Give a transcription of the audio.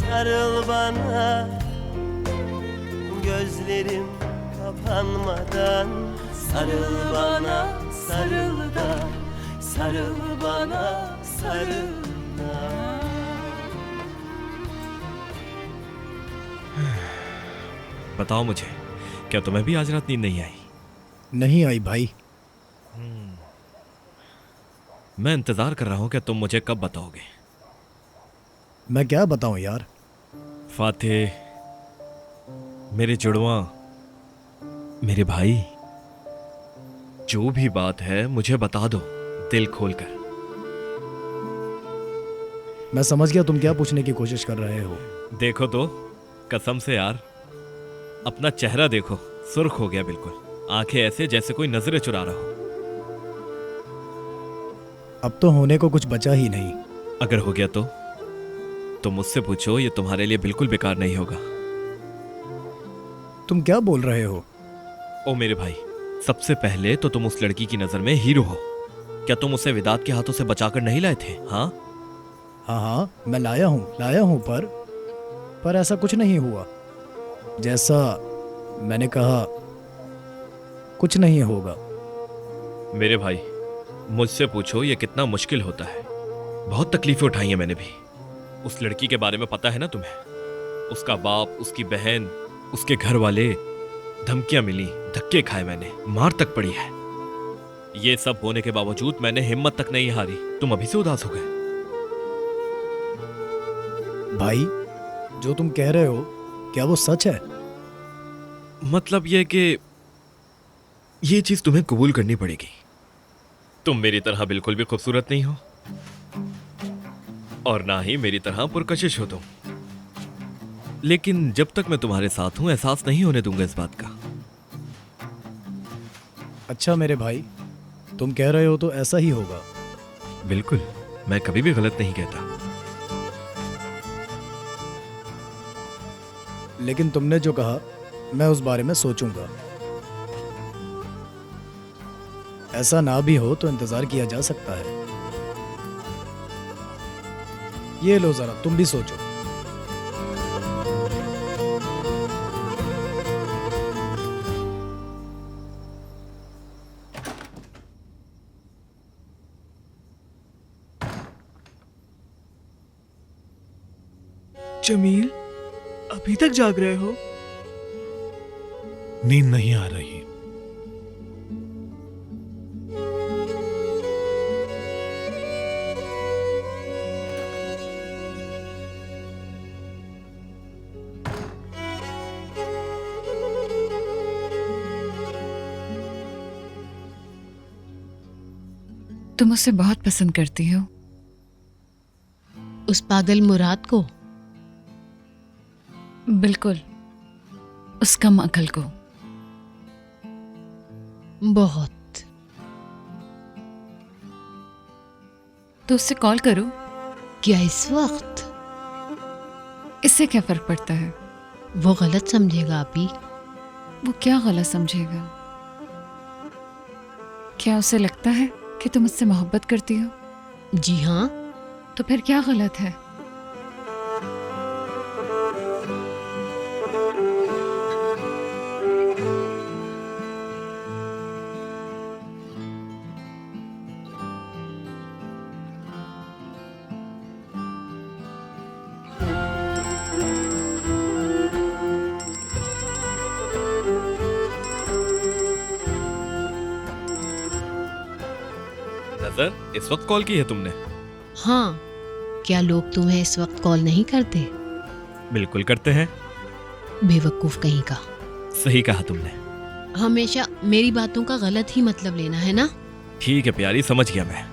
sarıl bana, gözlerim kapanmadan. Sarıl bana, sarıl da, sarıl bana, sarıl da. बताओ मुझे, क्या तुम्हें भी आज रात नींद नहीं आई? नहीं आई भाई। मैं इंतजार कर रहा हूं कि तुम मुझे कब बताओगे। मैं क्या बताऊं यार। फातिह, मेरे जुड़वा, मेरे भाई, जो भी बात है मुझे बता दो दिल खोलकर। मैं समझ गया तुम क्या पूछने की कोशिश कर रहे हो। देखो तो, कसम से यार, अपना चेहरा देखो, सुर्ख हो गया बिल्कुल, आंखें ऐसे जैसे कोई नजरें चुरा रहा हो। अब तो होने को कुछ बचा ही नहीं। अगर हो गया तो मुझसे पूछो, ये तुम्हारे लिए बिल्कुल बेकार नहीं होगा। तुम क्या बोल रहे हो? ओ मेरे भाई, सबसे पहले तो तुम उस लड़की की नजर में हीरो हो। क्या तुम उसे विदात के हाथों से बचाकर नहीं लाए थे? हाँ हाँ, मैं लाया हूँ पर ऐसा कुछ नहीं हुआ। जैसा मैंने कहा, कुछ नहीं होगा। मेरे भाई, मुझसे पूछो ये कितना मुश्किल होता है। बहुत तकलीफें उठाई हैं मैंने भी। उस लड़की के बारे में पता है ना तुम्हें? उसका बाप, उसकी बहन, उसके घर वाले, धमकियां मिली, धक्के खाए मैंने, मार तक पड़ी है। ये सब होने के बावजूद मैंने हिम्मत तक नहीं हारी। तुम अभी से उदास हो गए? भाई, जो तुम कह रहे हो क्या वो सच है? मतलब ये कि ये चीज तुम्हें कबूल करनी पड़ेगी। तुम मेरी तरह बिल्कुल भी खूबसूरत नहीं हो, और ना ही मेरी तरह पुरकशिश हो तुम। लेकिन जब तक मैं तुम्हारे साथ हूं, एहसास नहीं होने दूंगा इस बात का। अच्छा मेरे भाई, तुम कह रहे हो तो ऐसा ही होगा। बिल्कुल, मैं कभी भी गलत नहीं कहता। लेकिन तुमने जो कहा, मैं उस बारे में सोचूंगा। ऐसा ना भी हो तो इंतजार किया जा सकता है। ये लो जरा, तुम भी सोचो। जमील, अभी तक जाग रहे हो? नींद नहीं आ रही। तुम उसे बहुत पसंद करती हो। उस पागल मुराद को? बिल्कुल, उस कम अकल को। बहुत। तो उससे कॉल करो। क्या इस वक्त? इससे क्या फर्क पड़ता है? वो गलत समझेगा अभी। वो क्या गलत समझेगा? क्या उसे लगता है कि तुम उससे मोहब्बत करती हो? जी हाँ। तो फिर क्या गलत है? नजर, इस वक्त कॉल की है तुमने? हाँ, क्या लोग तुम्हें इस वक्त कॉल नहीं करते? बिल्कुल करते हैं। बेवकूफ कहीं का। सही कहा तुमने। हमेशा मेरी बातों का गलत ही मतलब लेना है ना? ठीक है प्यारी, समझ गया मैं।